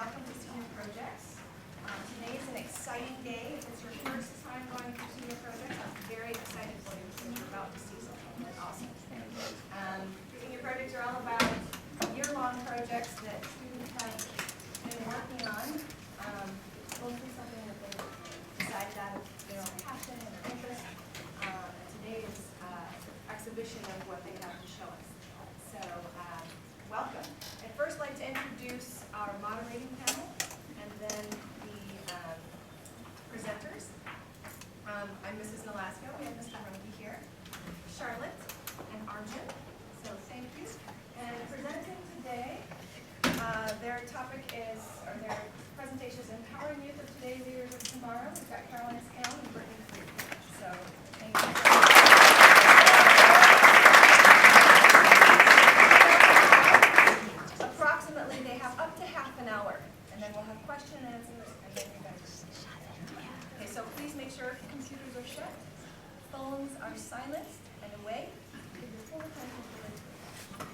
welcome to Senior Projects. Today is an exciting day. If it's your first time going through Senior Projects, I'm very excited for you because you're about to see something that's awesome. Senior Projects are all about year-long projects that students have been working on. Mostly something that they've decided out of their own passion and their interest. And today is an exhibition of what they have to show us. So, welcome. I'd first like to introduce our moderating panel and then the presenters. I'm Mrs. Nolasco. We have Mr. Roby here, Charlotte, and Arjun. So thank you. And presenting today, their topic is, or their presentation is Empowering Youth of Today, Leaders of Tomorrow. We've got Caroline Scanlon and Brittany Freed. So thank you. Approximately, they have up to half an hour, and then we'll have question and answers, and then you're going to okay, so please make sure computers are shut, phones are silenced and away. Give your full attention to the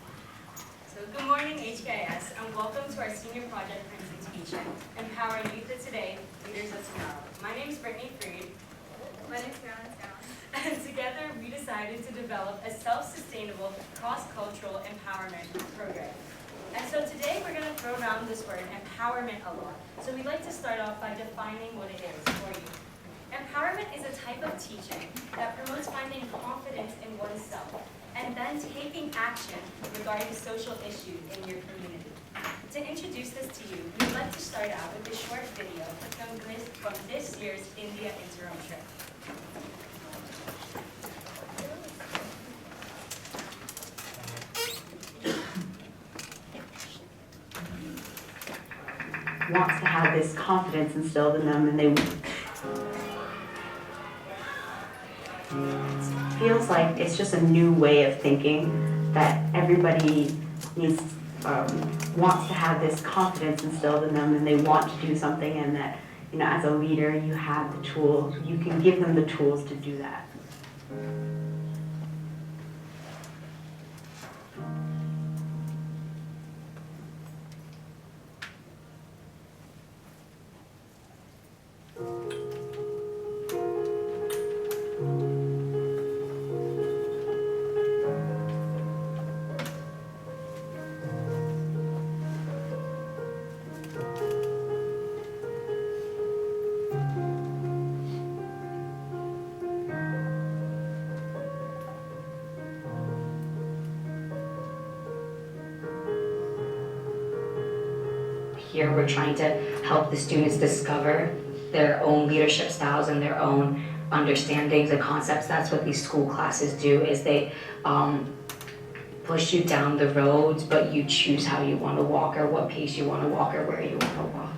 So good morning, HKIS, and welcome to our senior project presentation, Empowering Youth of Today, Leaders of Tomorrow. My name is Brittany Freed. My name is Caroline Scanlon. And together we decided to develop a self-sustainable, cross-cultural empowerment program. And so today we're going to throw around this word empowerment a lot. So we'd like to start off by defining what it is for you. Empowerment is a type of teaching that promotes finding confidence in oneself and then taking action regarding social issues in your community. To introduce this to you, we'd like to start out with a short video from this year's India interim trip. Wants to have this confidence instilled in them, and they feels like it's just a new way of thinking that everybody needs wants to have this confidence instilled in them, and they want to do something, and that, you know, as a leader you have the tools, you can give them the tools to do that. Here we're trying to help the students discover their own leadership styles and their own understandings and concepts. That's what these school classes do, is they push you down the roads, but you choose how you want to walk, or what pace you want to walk, or where you want to walk.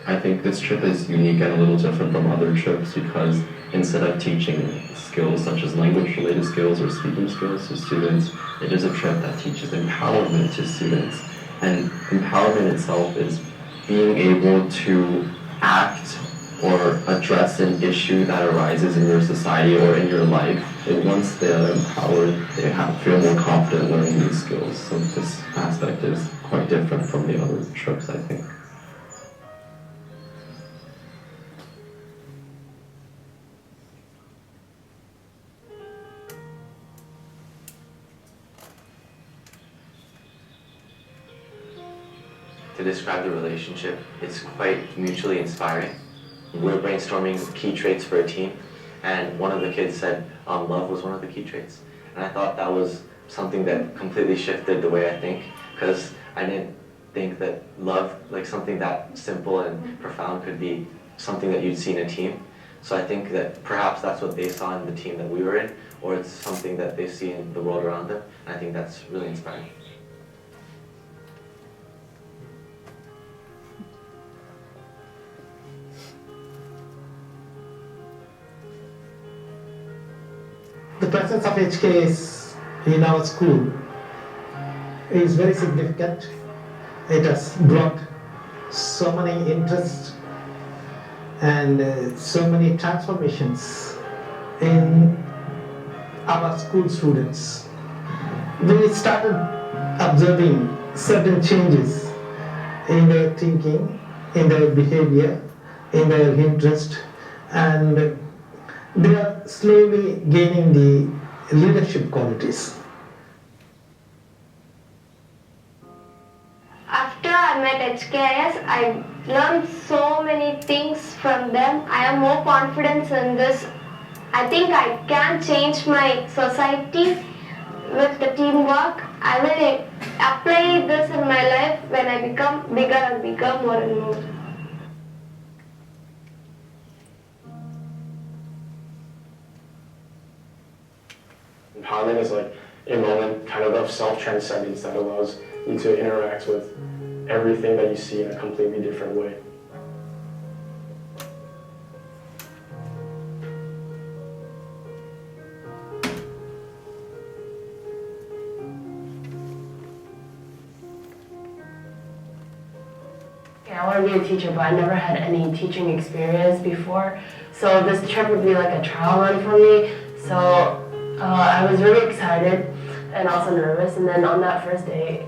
I think this trip is unique and a little different from other trips because instead of teaching skills such as language-related skills or speaking skills to students, it is a trip that teaches empowerment to students. And empowerment itself is being able to act or address an issue that arises in your society or in your life. And once they are empowered, they feel more confident learning these skills. So this aspect is quite different from the other trips, I think. To describe the relationship, it's quite mutually inspiring. We're brainstorming key traits for a team, and one of the kids said love was one of the key traits. And I thought that was something that completely shifted the way I think, because I didn't think that love, like something that simple and profound, could be something that you'd see in a team. So I think that perhaps that's what they saw in the team that we were in, or it's something that they see in the world around them. And I think that's really inspiring. The presence of HKS in our school is very significant. It has brought so many interests and so many transformations in our school students. we started observing certain changes in their thinking, in their behavior, in their interest, and they are slowly gaining the leadership qualities. After I met HKIS, I learned so many things from them. I have more confidence in this. I think I can change my society with the teamwork. I will apply this in my life when I become bigger and bigger, more and more. Empowerment is like a moment kind of self-transcendence that allows you to interact with everything that you see in a completely different way. I want to be a teacher, but I never had any teaching experience before. So this trip would be like a trial run for me. So I was really excited and also nervous. And then on that first day,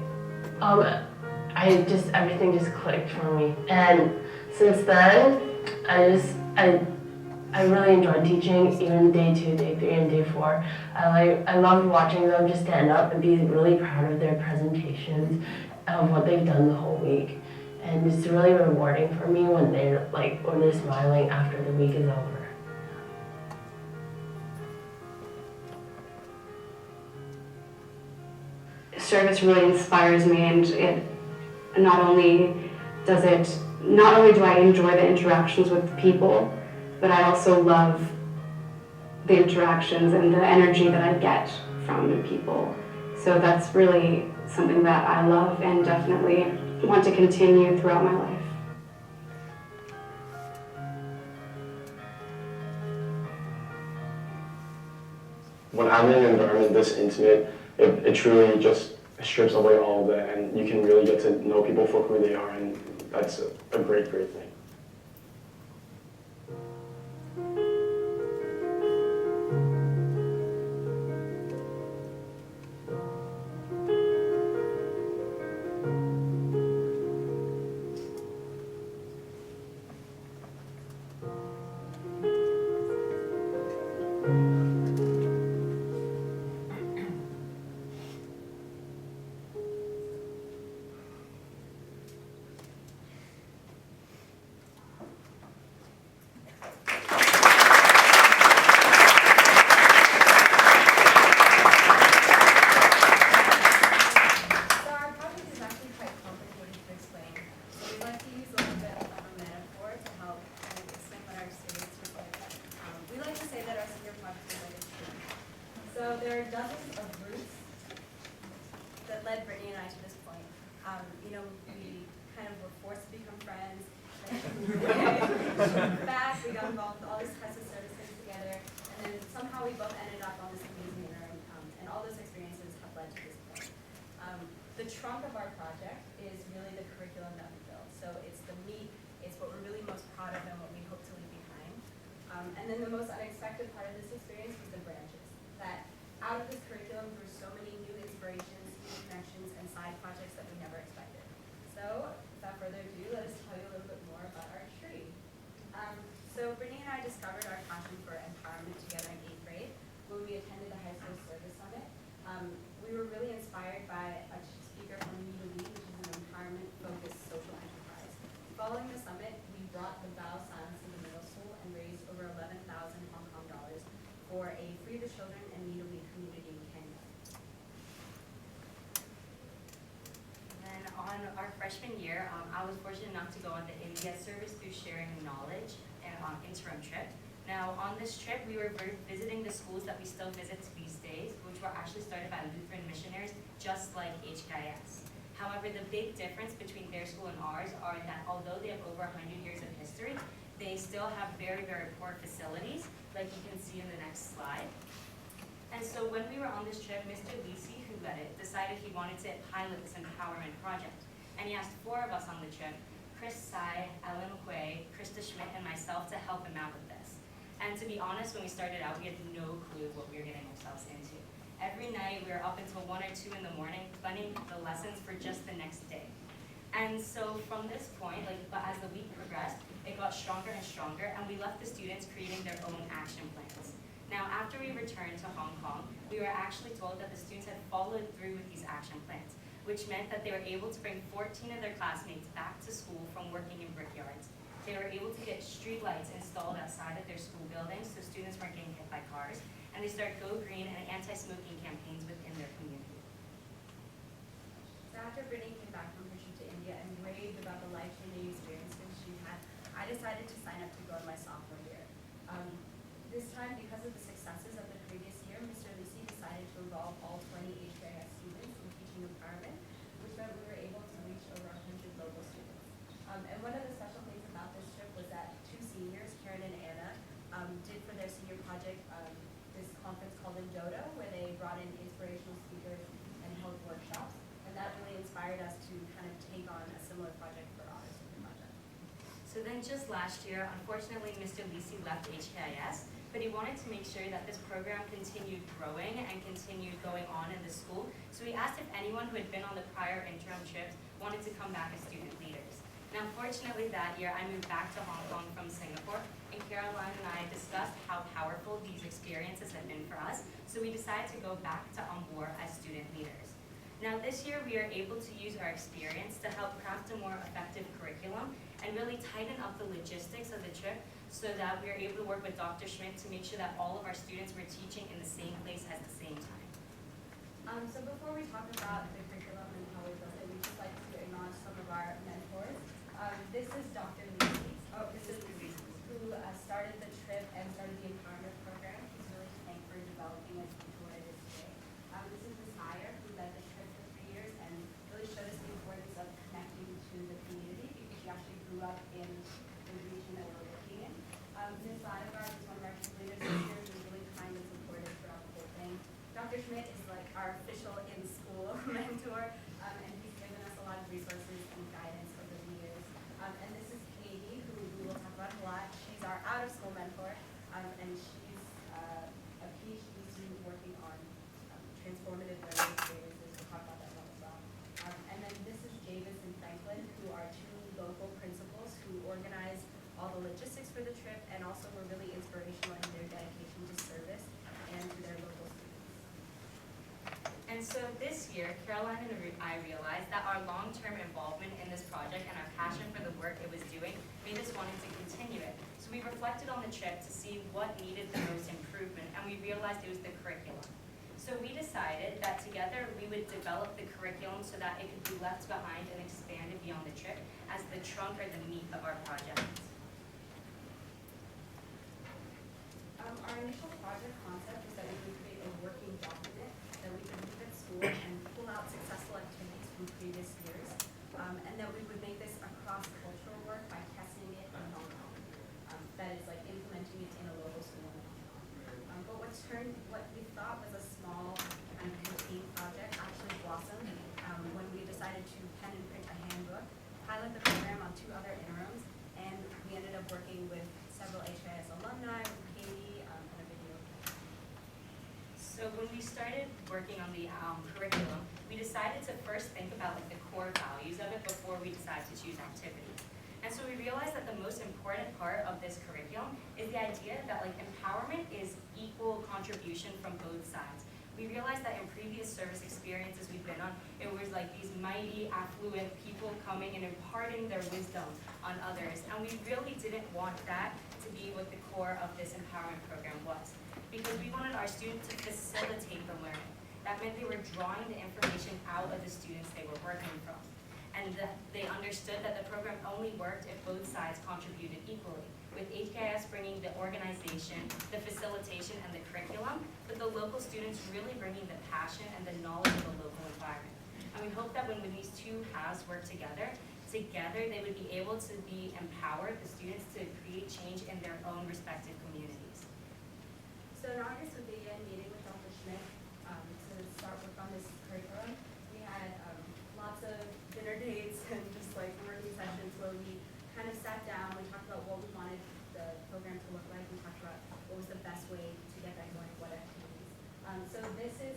everything just clicked for me. And since then, I really enjoyed teaching, even day 2, day 3, and day 4. I loved watching them just stand up and be really proud of their presentations, of what they've done the whole week. And it's really rewarding for me when they're smiling after the week is over. Service really inspires me, and not only do I enjoy the interactions with the people, but I also love the interactions and the energy that I get from the people. So that's really something that I love and definitely want to continue throughout my life. When I'm in an environment this intimate, it truly just strips away all of that, and you can really get to know people for who they are, and that's a great, great thing. So there are dozens of roots that led Brittany and I to this point. We kind of were forced to become friends. Back, we got involved with all these types of services together, and then somehow we both ended up on this amazing interim, and all those experiences have led to this point. The trunk of our project is really the curriculum that we built. So it's the meat, it's what we're really most proud of and what we hope to leave behind. And then the most unexpected part of this experience was the branches. That out of this curriculum grew so many new inspirations, new connections, and side projects that we never expected. So without further ado, let us tell you a little bit more about our tree. So Brittany and I discovered our passion for empowerment together in 8th grade when we attended the high school service summit. We were really inspired by a speaker from Meet, which is an empowerment-focused social enterprise. Following the summit, we brought the vow silence to the middle school and raised over 11,000 Hong Kong dollars for a Free the Children and Meet community in Kenya. And on our freshman year, I was fortunate enough to go on the India Service through Sharing Knowledge and interim trip. Now, on this trip, we were visiting the schools that we still visit to these days, which were actually started by Lutheran missionaries, just like HKIS. However, the big difference between their school and ours are that although they have over 100 years of history, they still have very, very poor facilities, like you can see in the next slide. And so when we were on this trip, Mr. Lisi, who led it, decided he wanted to pilot this empowerment project. And he asked 4 of us on the trip, Chris Tsai, Ellen Hui, Krista Schmidt, and myself to help him out with this. And to be honest, when we started out, we had no clue what we were getting ourselves into. Every night we were up until 1 or 2 in the morning planning the lessons for just the next day. And so from this point, but as the week progressed, it got stronger and stronger, and we left the students creating their own action plans. Now, after we returned to Hong Kong, we were actually told that the students had followed through with these action plans, which meant that they were able to bring 14 of their classmates back to school from working in brickyards. They were able to get streetlights installed outside of their school buildings so students weren't getting hit by cars, and they started Go Green and anti-smoking campaigns within their community. So after Brittany came back from her trip to India and raved about the life-changing experiences she had, I decided to sign up to go in my sophomore year. This time, because of the successes of the previous year, Mr. Lisi decided to involve all 20 HKIS students in teaching empowerment, which meant we were able to reach over 100 local students. And one of the special things about this trip was that 2 seniors, Karen and Anna, did for their senior project this conference called Dodo, where they brought in inspirational speakers and held workshops. And that really inspired us to kind of take on a similar project for our senior project. So then just last year, unfortunately, Mr. Lisi left HKIS, but he wanted to make sure that this program continued growing and continued going on in the school. So he asked if anyone who had been on the prior interim trips wanted to come back as student leaders. Now, fortunately, that year, I moved back to Hong Kong from Singapore, and Caroline and I discussed how powerful these experiences had been for us, so we decided to go back to Ambor as student leaders. Now, this year, we are able to use our experience to help craft a more effective curriculum and really tighten up the logistics of the trip so that we are able to work with Dr. Schmidt to make sure that all of our students were teaching in the same place at the same time. So before we talk about the curriculum and how we built it, we'd just like to acknowledge some of our mentors. This is Dr. Lisi, who started the trip and started the empowerment program. He's really to thank for developing it into what it is today. This is Ms. Meyer, who led the trip for 3 years and really showed us the importance of connecting to the community because she actually grew up in the region that we're working in. Ms. Ladegaard is one of our trip leaders this year, who was really kind and supportive throughout the whole thing. Dr. Schmidt is like our official in-school mentor, and he's given us a lot of resources and guidance over the years. And this is Katie, who we will talk about a lot. She's our out-of-school mentor, and she's a PhD student working on transformative learning experiences. We'll talk about that one as well. And then this is Davis and Franklin, who are 2 local principals who organize all the logistics for the trip and also were really inspirational in their dedication to service and to their local students. And so this year, Caroline and I realized that our long-term involvement in this project and our passion for the work it was doing made us wanting to continue it. So we reflected on the trip to see what needed the most improvement, and we realized it was the curriculum. So we decided that together we would develop the curriculum so that it could be left behind and expanded beyond the trip as the trunk or the meat of our project. Our initial project concept was that we would create a working document that we could leave at school and pull out successful activities from previous years, and that we would make this a cross-cultural work by testing it in Hong Kong. That is like implementing it in a local school in Hong Kong. But what we thought was a small and contained project actually blossomed when we decided to pen and print a handbook, pilot the program on 2 other interims, and we ended up working with several HIS alumni, Katie, and a video. So when we started working on the curriculum, we decided to first think about the core values of it before we decided to choose activities. And so we realized that the most important part of this curriculum is the idea that empowerment is equal contribution from both sides. We realized that in previous service experiences we've been on, it was these mighty, affluent people coming and imparting their wisdom on others. And we really didn't want that to be what the core of this empowerment program was. Because we wanted our students to facilitate the learning. That meant they were drawing the information out of the students they were working from. And they understood that the program only worked if both sides contributed equally, with HKIS bringing the organization, the facilitation, and the curriculum, but the local students really bringing the passion and the knowledge of the local environment. And we hope that when these 2 halves work together they would be able to be empowered, the students, to create change in their own respective communities. So in August, we began meeting with Dr. Schmidt to start work on this curriculum. We had lots of dinner dates and just working sessions where we kind of sat down, we talked about what we wanted the program to look like, we talked about what was the best way to get that going, what activities. So this is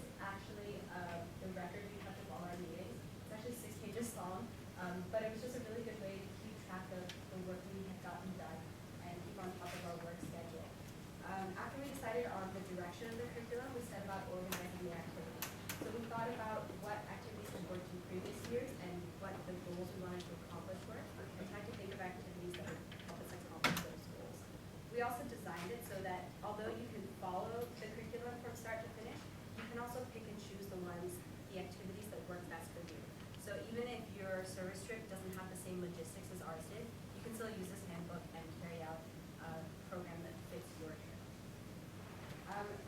goals we wanted to accomplish were, and tried to think of activities that would help us accomplish those goals. We also designed it so that although you can follow the curriculum from start to finish, you can also pick and choose the activities that work best for you. So even if your service trip doesn't have the same logistics as ours did, you can still use this handbook and carry out a program that fits your trip.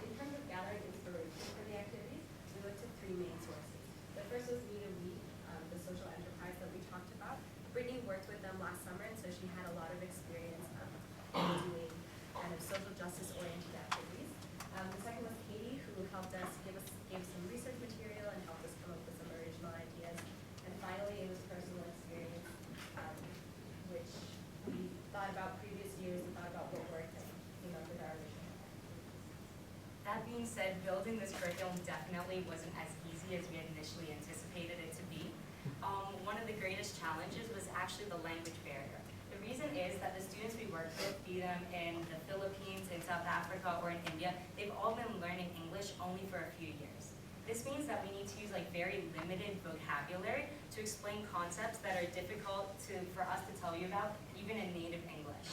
In terms of gathering inspiration for the activities, we looked at three main sources. The first was Me to We, the social enterprise that we talked about. Brittany worked with them last summer, and so she had a lot of experience doing kind of social justice-oriented activities. The second was Katie, who helped us gave some research material and helped us come up with some original ideas. And finally, it was personal experience, which we thought about previous years and thought about what worked and came up with our original activities. That being said, building this curriculum definitely wasn't as easy as we had initially anticipated it to be. One of the greatest challenges was actually the language barrier. The reason is that the students we work with, be them in the Philippines, in South Africa, or in India, they've all been learning English only for a few years. This means that we need to use very limited vocabulary to explain concepts that are difficult for us to tell you about, even in native English.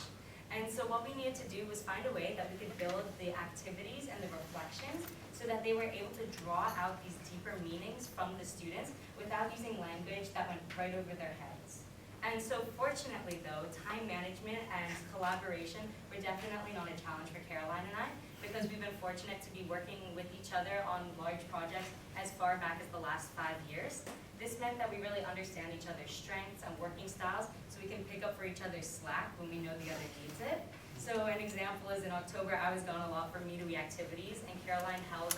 And so what we needed to do was find a way that we could build the activities and the reflections so that they were able to draw out these deeper meanings from the students without using language that went right over their heads. And so fortunately though, time management and collaboration were definitely not a challenge for Caroline and I, because we've been fortunate to be working with each other on large projects as far back as the last 5 years. This meant that we really understand each other's strengths and working styles, so we can pick up for each other's slack when we know the other needs it. So an example is in October, I was gone a lot for Me to We activities, and Caroline held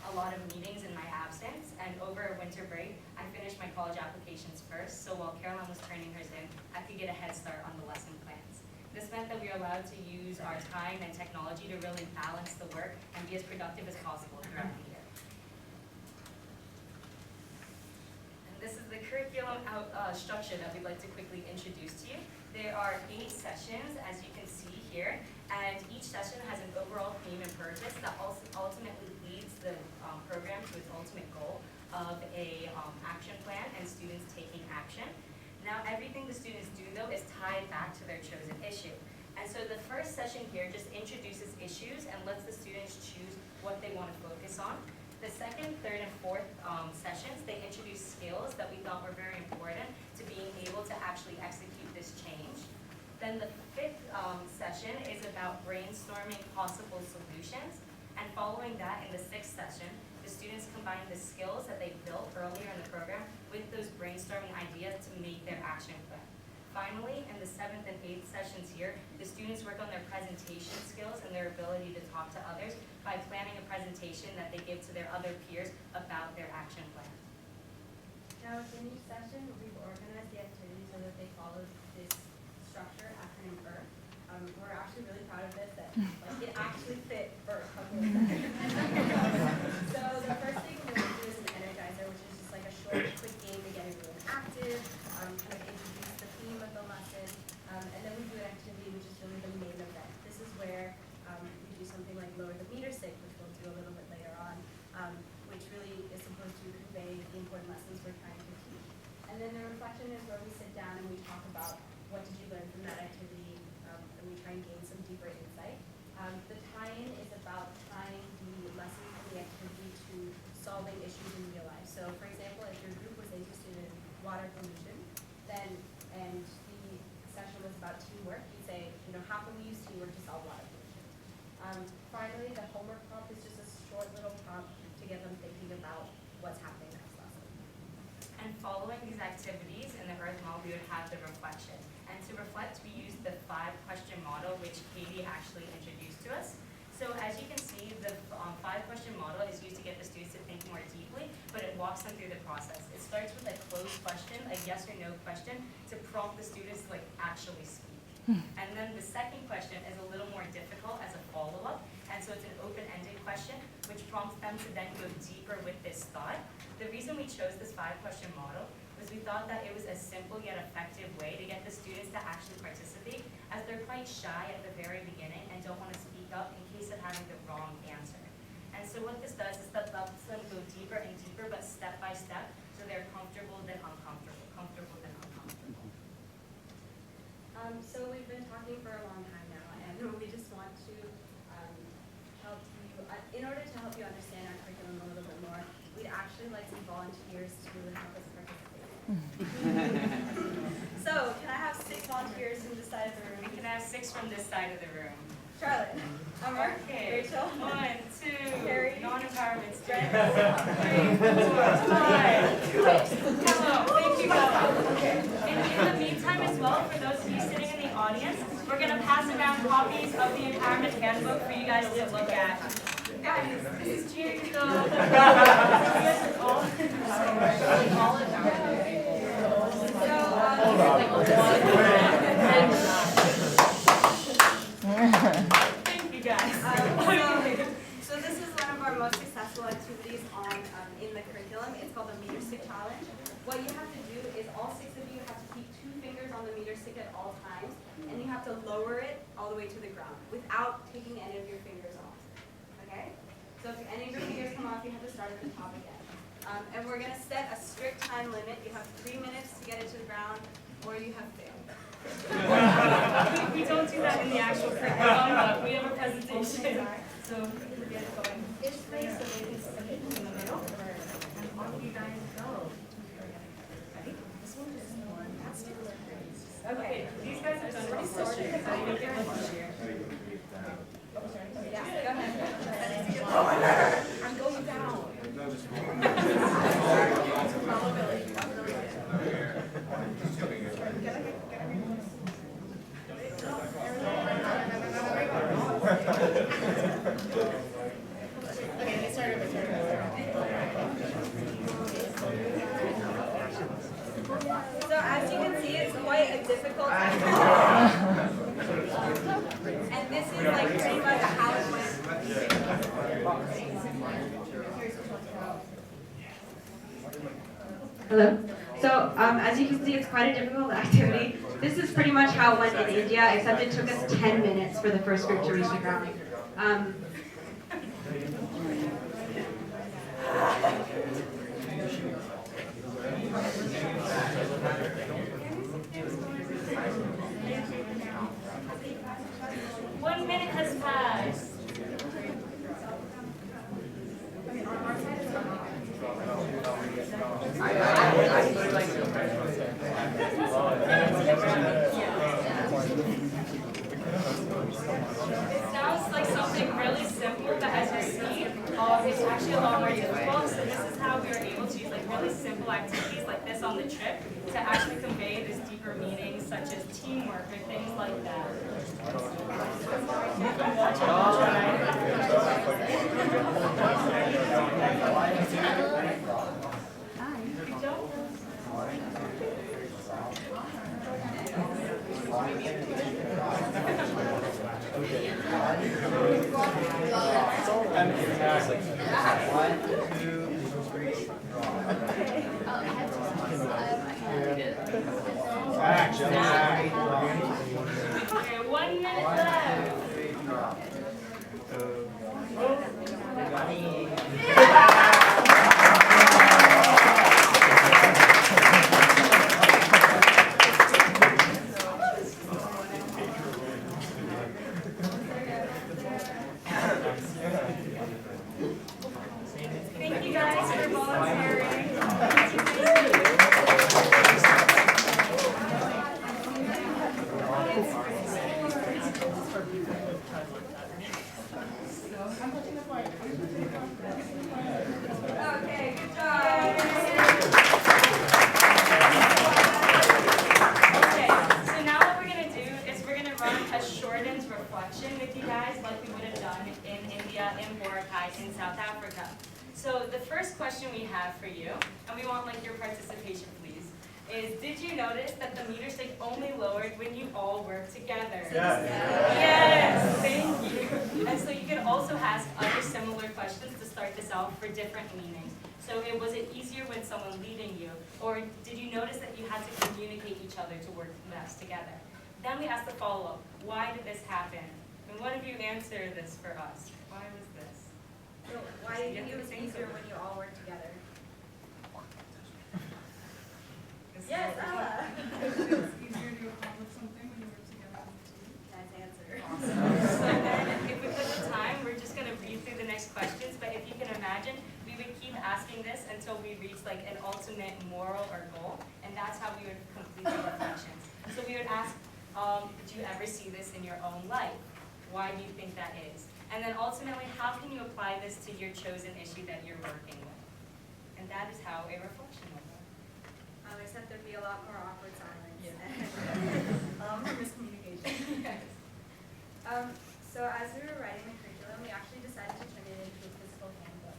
a lot of meetings in my absence, and over winter break, I finished my college applications first, so while Caroline was turning hers in, I could get a head start on the lesson plans. This meant that we were allowed to use our time and technology to really balance the work and be as productive as possible throughout the year. And this is the curriculum structure that we'd like to quickly introduce to you. There are 8 sessions, as you can see here, and each session has an overall theme and purpose that also ultimately leads the program to its ultimate goal of a action plan and students taking action. Now, everything the students do, though, is tied back to their chosen issue. And so the first session here just introduces issues and lets the students choose what they want to focus on. The second, third, and fourth sessions, they introduce skills that we thought were very important to being able to actually execute this change. Then the fifth session is about brainstorming possible solutions. And following that, in the sixth session, the students combine the skills that they built earlier in the program with those brainstorming ideas to make their action plan. Finally, in the 7th and 8th sessions here, the students work on their presentation skills and their ability to talk to others by planning a presentation that they give to their other peers about their action plan. Now, within each session, we've organized the activities so that they follow this structure, acronym EARTH. We're actually really proud of this, that it actually fit EARTH. So the first thing we're going to do is an energizer, which is just like a short, quick game to get everyone active, kind of introduce the theme of the lesson, and then we do an activity which is really the main event. This is where we do something like lower the meter stick, which we'll do a little bit later on, which really is supposed to convey the important lessons we're trying to teach. And then the reflection is where we sit down and we talk about what did you learn from that activity, and we try and gain some deeper insight. The tie-in is about tying the lesson from the activity to solving issues in real life. So for example, if your group was interested in water pollution, then, and the session was about teamwork, you'd say, how can we use teamwork to solve water pollution? Finally, the homework prompt is just a short little prompt to get them thinking about what's happening next lesson. And following these activities in the EARTH model, we would have the reflection. And to reflect, we use the 5-question model, which Katie actually introduced to us. So as you can see, the 5-question model is used to get the students to think more deeply, but it walks them through the process. It starts with a closed question, a yes or no question, to prompt the students to actually speak. And then the second question is a little more difficult as a follow-up, and so it's an open-ended question, which prompts them to then go deeper with this thought. The reason we chose this 5-question model was we thought that it was a simple yet effective way to get the students to actually participate, as they're quite shy at the very beginning and don't want to speak up in case of having the wrong answer. And so what this does is that helps them go deeper and deeper, but step by step, so they're comfortable then uncomfortable, comfortable then uncomfortable. So we've been talking for a long time now, and we just want to help you, in order to help you understand our curriculum a little bit more, we'd actually like some volunteers to help us participate. So, can I have 6 volunteers from this side of the room? Can I have 6 from this side of the room? Charlotte. Amar. Okay. Rachel. 1, 2, Carrie. non-empowerment strengths. 3, 4, 5. Hello, thank you guys. In the meantime as well, for those of you sitting in the audience, we're going to pass around copies of the Empowerment Handbook for you guys to look at. Guys, this is cheering so you guys are all thank you guys. So this is one of our most successful activities in the curriculum. It's called the meter stick challenge. What you have to do is all 6 of you have to keep 2 fingers on the meter stick at all times, and you have to lower it all the way to the ground without taking any of your fingers off. Okay? So if any of your fingers come off, you have to start at the top again. And we're going to set a strict time limit. You have 3 minutes to get it to the ground, or you have failed. We don't do that in the actual curriculum, but we have a presentation. So we'll get it going. This way so they can sit in the middle, and off you guys go. Ready? This one is one. That's two. Okay, these guys have done pretty sorted. So you make it much easier. Yeah, go ahead. Oh my God. I'm going down. Follow Billy. So as you can see, it's quite a difficult activity. And this is like pretty much how it went. Hello. So as you can see, it's quite a difficult activity. This is pretty much how it went in India, except it took us 10 minutes for the first group to reach the ground. One minute has passed. It sounds like something really simple, but as you see, it's actually a lot more difficult. So this is how we were able to use like really simple activities like this on the trip to actually convey this deeper meaning, such as teamwork or things like that. Okay, 1 minute left. Thank you guys for volunteering. Okay, good job. Okay, so now what we're going to do is we're going to run a shortened reflection with you guys like we would have done in India, in Boracay, in South Africa. So the first question we have for you, and we want like your participation please, is did you notice that the meter stick only lowered when you all work together? Yes. Yes, thank you. And so you can also ask other similar questions to start this out for different meanings. So was it easier when someone leading you? Or did you notice that you had to communicate each other to work best together? Then we asked the follow-up, why did this happen? And one of you answer this for us. Why was this? So why do you think it was easier when you all work together? Yes, Ella. It's easier to accomplish something when you work together. reach like an ultimate moral or goal, and that's how we would complete the reflections. So we would ask, do you ever see this in your own life? Why do you think that is? And then ultimately, how can you apply this to your chosen issue that you're working with? And that is how a reflection will go. Except there'd be a lot more awkward silence. Yeah. And a lot more miscommunication. Yes. So as we were writing the curriculum, we actually decided to turn it into a physical handbook.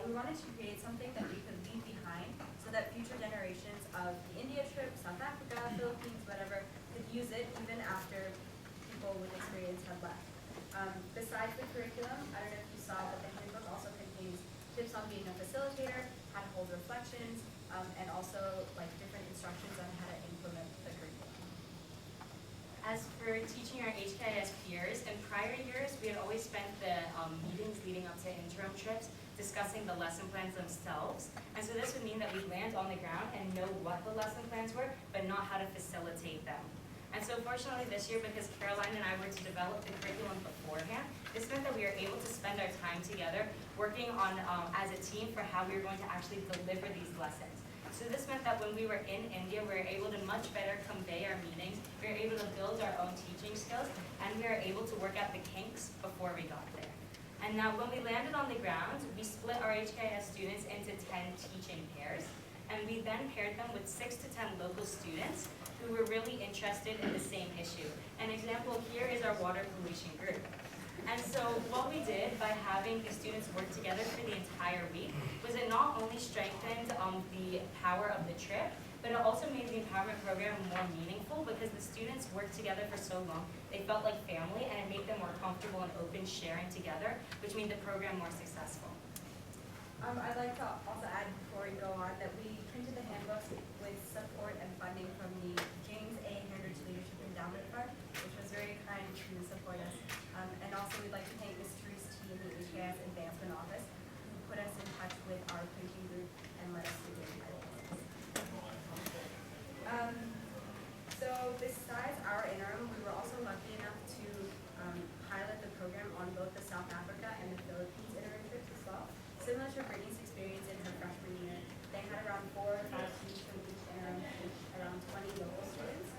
We wanted to create something that we could leave behind so that future generations of the India trip, South Africa, Philippines, whatever, could use it even after people with experience had left. Besides the curriculum, I don't know if you saw, but the handbook also contains tips on being a facilitator, how to hold reflections, and also like different instructions on how to implement the curriculum. As for teaching our HKIS peers, in prior years, we had always spent the meetings leading up to interim trips discussing the lesson plans themselves. And so this would mean that we land on the ground and know what the lesson plans were, but not how to facilitate them. And so fortunately this year, because Caroline and I were to develop the curriculum beforehand, this meant that we were able to spend our time together working on, as a team, for how we were going to actually deliver these lessons. So this meant that when we were in India, we were able to much better convey our meanings, we were able to build our own teaching skills, and we were able to work out the kinks before we got there. And now when we landed on the ground, we split our HKS students into 10 teaching pairs, and we then paired them with 6 to 10 local students who were really interested in the same issue. An example here is our water pollution group. And so what we did by having the students work together for the entire week was it not only strengthened the power of the trip, but it also made the empowerment program more meaningful because the students worked together for so long. They felt like family, and it made them more comfortable and open sharing together, which made the program more successful. I'd like to also add before we go on that we printed the handbooks with support and funding from the James A. Heritage Leadership Endowment Fund, which was very kind to support us. And also we'd like to thank Ms. Therese T. in the HKS Advancement Office, who put us in touch with our printing group and let us do the entire process. So besides our interim, we were also lucky enough to pilot the program on both the South Africa and the Philippines interim trips as well. Similar to Brittany's experience in her freshman year, they had around 4 or 5 students from each interim, around 20 local students.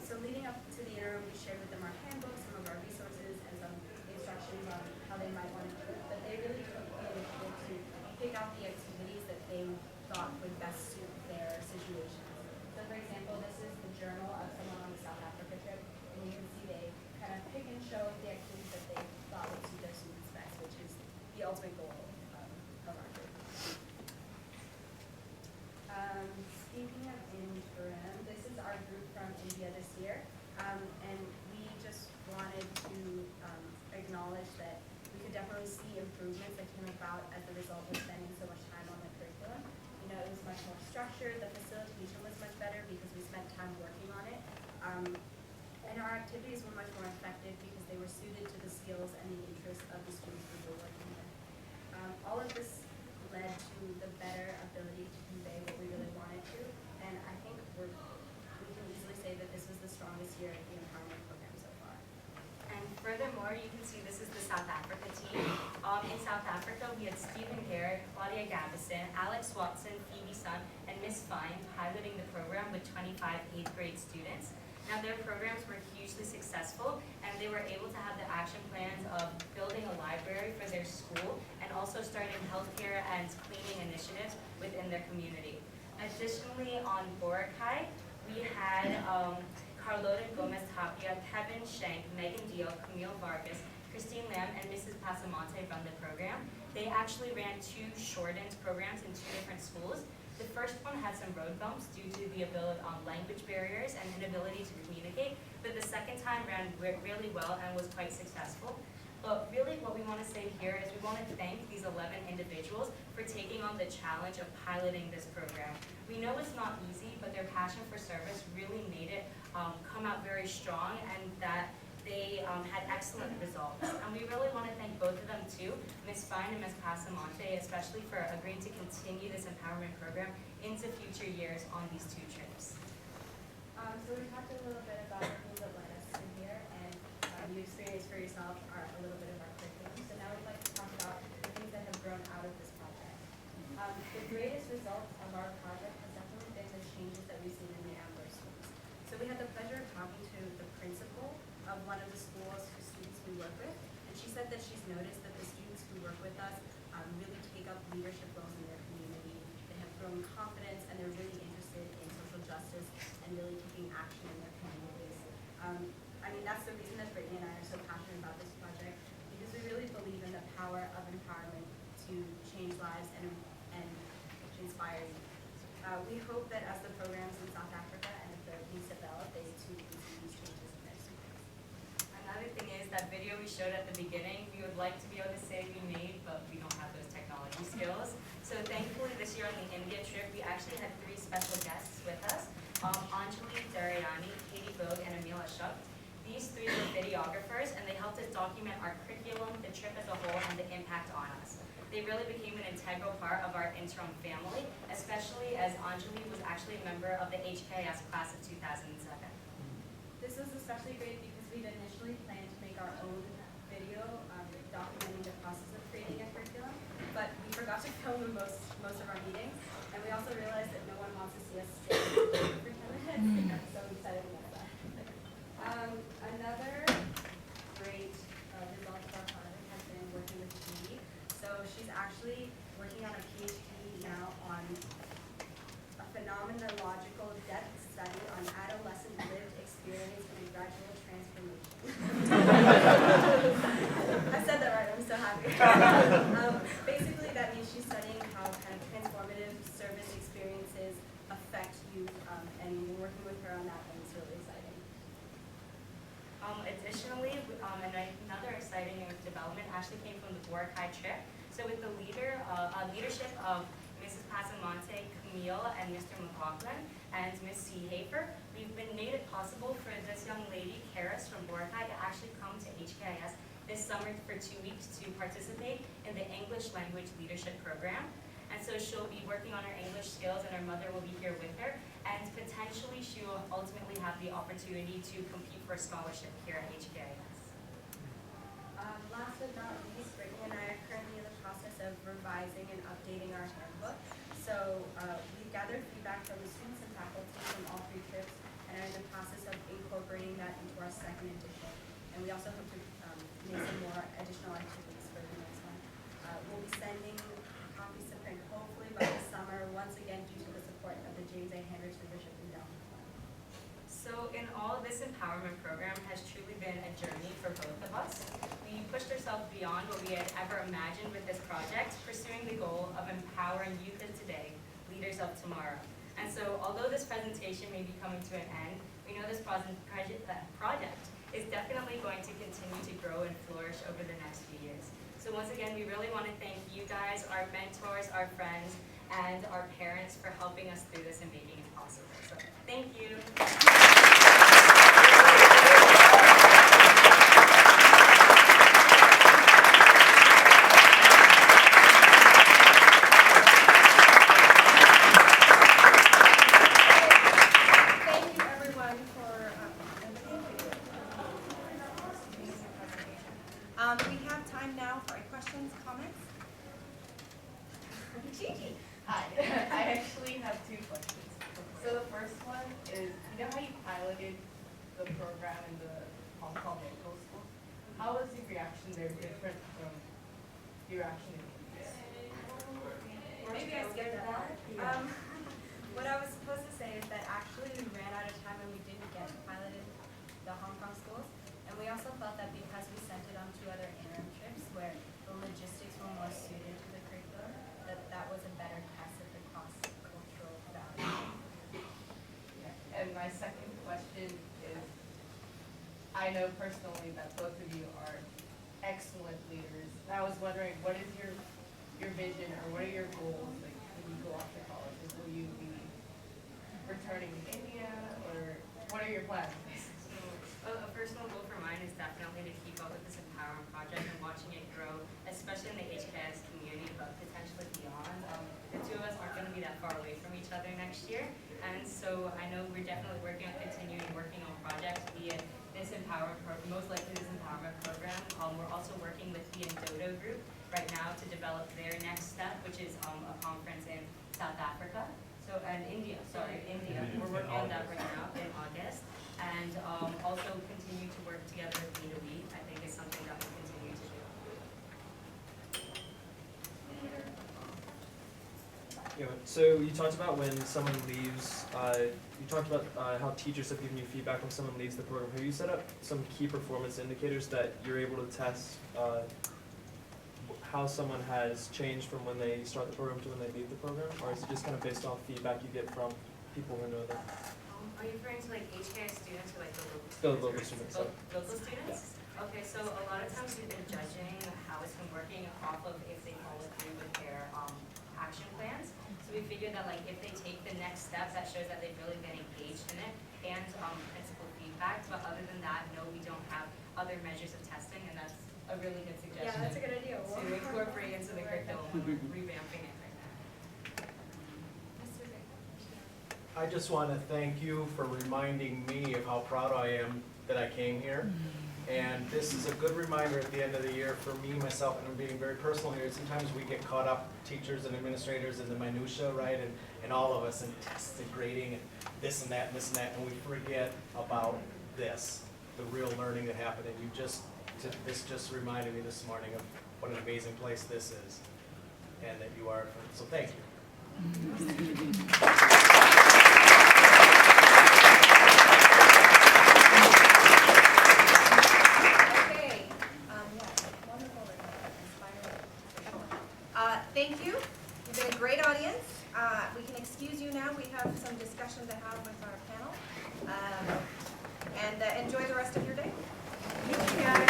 So leading up to the interim, we shared with them our handbook, some of our resources, and some instructions on how they might want to do it. But they really took the initiative to pick out the activities that they thought would best suit their situation. So for example, this is the journal of someone on the South Africa trip, and you can see they kind of pick and show the activities that they thought would suit their students best, which is the ultimate goal of our group. Speaking of interim, this is our group from India this year, and we just wanted to acknowledge that we could definitely see improvements that came about as a result of spending so much time on the curriculum. You know, it was much more structured, the facilitation was much better because we spent time working on it, and our activities were much more effective because they were suited to the skills and the interests of the students we were working with. All of this led to the better ability to convey what we really wanted to, and I think we can easily say that this was the strongest year of the empowerment program so far. And furthermore, you can see this is the South Africa team. In South Africa, we had Stephen Garrett, Claudia Gavison, Alex Watson, Phoebe Sun, and Miss Fine piloting the program with 25 8th grade students. Now their programs were hugely successful, and they were able to have the action plans of building a library for their school and also starting healthcare and cleaning initiatives within their community. Additionally, on Boracay, we had Carlota Gomez Tapia, Kevin Shank, Megan Deal, Camille Vargas, Christine Lam, and Mrs. Pasamonte run the program. They actually ran 2 shortened programs in 2 different schools. The first one had some road bumps due to the ability language barriers and inability to communicate, but the second time ran really well and was quite successful. But really what we want to say here is we want to thank these 11 individuals for taking on the challenge of piloting this program. We know it's not easy, but their passion for service really made it come out very strong, and that they had excellent results. And we really want to thank both of them too, Ms. Fine and Ms. Pasamonte, especially for agreeing to continue this empowerment program into future years on these 2 trips. So we talked a little bit about the things that led us to here, and you experienced for yourself a little bit of our curriculum. So now we'd like to talk about the things that have grown out of this project. The greatest result of our project has definitely been the changes that we've seen in the Amber schools. So we had the pleasure of talking to the principal of one of the schools whose students we work with, and she said that she's noticed that the students who work with us really take up leadership roles in their community. They have grown confidence and they're really interested in social justice and really taking action in their communities. I mean, that's the reason that Brittany and I are so passionate about this project, because we really believe in the power of empowerment to change lives and to inspire you. We hope that as the programs in South Africa and the Philippines develop, they too can see these changes in their students. Another thing is that video we showed at the beginning, we would like to be able to say we made, but we don't have those technology skills. So thankfully this year on the India trip, we actually had 3 special guests with us. Anjali Dariani, Katie Vogue, and Emil Ashok. These 3 were videographers, and they helped us document our curriculum, the trip as a whole, and the impact on us. They really became an integral part of our interim family, especially as Anjali was actually a member of the HKS class of 2007. This was especially great because we'd initially planned to make our own video documenting the process of creating a curriculum, but we forgot to film in most of our meetings, and we also realized that no one wants to see us stay for 10 minutes, so we decided to move that. Another great result of our project has been working with Katie. So she's actually working on a PhD now on a phenomenological depth study on adolescent lived experience and gradual transformation. I said that right, I'm so happy. Basically, that means she's studying how kind of transformative service experiences affect youth, and we're working with her on that, and it's really exciting. Additionally, another exciting development actually came from the Boracay trip. So with the leadership of Mrs. Pasamonte, Camille, and Mr. McLaughlin, and Ms. Seehafer, we've made it possible for this young lady, Karis from Boracay, to actually come to HKIS this summer for 2 weeks to participate in the English Language Leadership Program. And so she'll be working on her English skills, and her mother will be here with her, and potentially she will ultimately have the opportunity to compete for a scholarship here at HKIS. Last but not least, Brittany and I are currently in the process of revising and updating our handbook. So we've gathered feedback from the students and faculty from all 3 trips and are in the process of incorporating that into our 2nd edition. And we also hope to make some more additional activities for the next one. We'll be sending copies to print hopefully by the summer, once again due to the support of the James A. Hendricks Leadership Endowment Fund. So in all, this empowerment program has truly been a journey for both of us. We pushed ourselves beyond what we had ever imagined with this project, pursuing the goal of empowering youth of today, leaders of tomorrow. And so although this presentation may be coming to an end, we know this project is definitely going to continue to grow and flourish over the next few years. So once again, we really want to thank you guys, our mentors, our friends, and our parents for helping us through this and making it possible. So thank you. We have time now for questions, comments. Gigi. Hi, I actually have 2 questions. So the first one is, you know how you piloted the program in the Hong Kong medical school? How was your reaction there different from your reaction in India? Maybe I skipped that. What I was supposed to say is that actually we ran out of time and we didn't get piloted the Hong Kong schools. And we also felt that because we sent it on 2 other interim trips where the logistics were more suited to the curriculum, that was a better test of the cross-cultural value. Yeah. And my second question is, I know personally that both of you are excellent leaders. I was wondering, what is your vision or what are your goals like when you go off to college? Will you be returning to India or what are your plans? A personal goal for mine is definitely to keep up with this empowerment project and watching it grow, especially in the HKS community, but potentially beyond. The 2 of us aren't going to be that far away from each other next year, and so I know we're definitely working on working on projects, be it this empowerment program, most likely this empowerment program. We're also working with the Endodo group right now to develop their next step, which is a conference in South Africa. India. We're working on that right now in August. And also continue to work together with B2B, I think is something that we'll continue to do. Yeah, so you talked about when someone leaves, you talked about how teachers have given you feedback when someone leaves the program. Have you set up some key performance indicators that you're able to test how someone has changed from when they start the program to when they leave the program? Or is it just kind of based off feedback you get from people who know them? Are you referring to like HKS students or like the local students? The local students. Local students? Okay, so a lot of times we've been judging how it's been working off of if they follow through with their action plans. So we figured that like if they take the next step, that shows that they've really been engaged in it and principal feedback. But other than that, no, we don't have other measures of testing, and that's a really good suggestion. Yeah, that's a good idea. To incorporate into the curriculum when we're revamping it right now. I just want to thank you for reminding me of how proud I am that I came here. And this is a good reminder at the end of the year for me, myself, and I'm being very personal here. Sometimes we get caught up, teachers and administrators, in the minutia, right? And all of us in tests and grading and this and that and this and that, and we forget about this, the real learning that happened. And this just reminded me this morning of what an amazing place this is, and that you are. So thank you. Thank you. You've been a great audience. We can excuse you now. We have some discussion to have with our panel. And enjoy the rest of your day. Thank you, guys.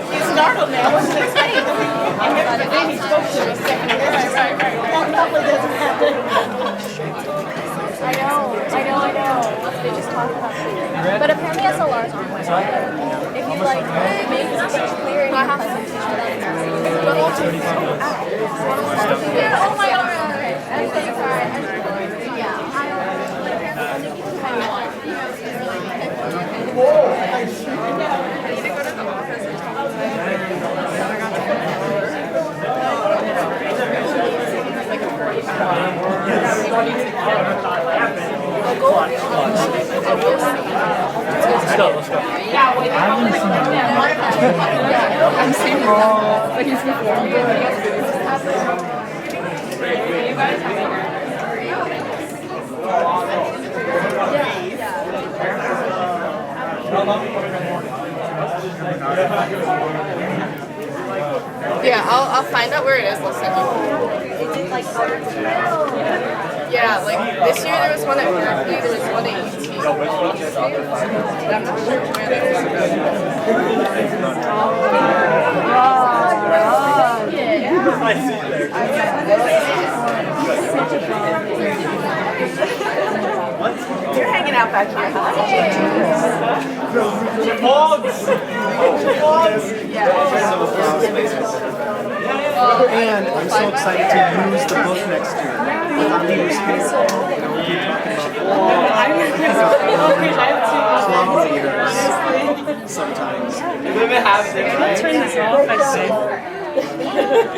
You startled me. I wasn't expecting him. And then he spoke to me a second ago. Right. That probably doesn't happen. I know. They just talk about it. But apparently SLRs aren't like that. If you like make it clear in your presentation, but also oh my god. I'm so sorry. Yeah. Let's go. I'm single, but he's performing. Yeah, I'll find out where it is. I'll send you. Yeah, like this year there was one at Berkeley, there was one at UT. I'm not sure where that is. You're hanging out back here, huh? And I'm so excited to use the book next year. I'm going to sometimes. Turn this off.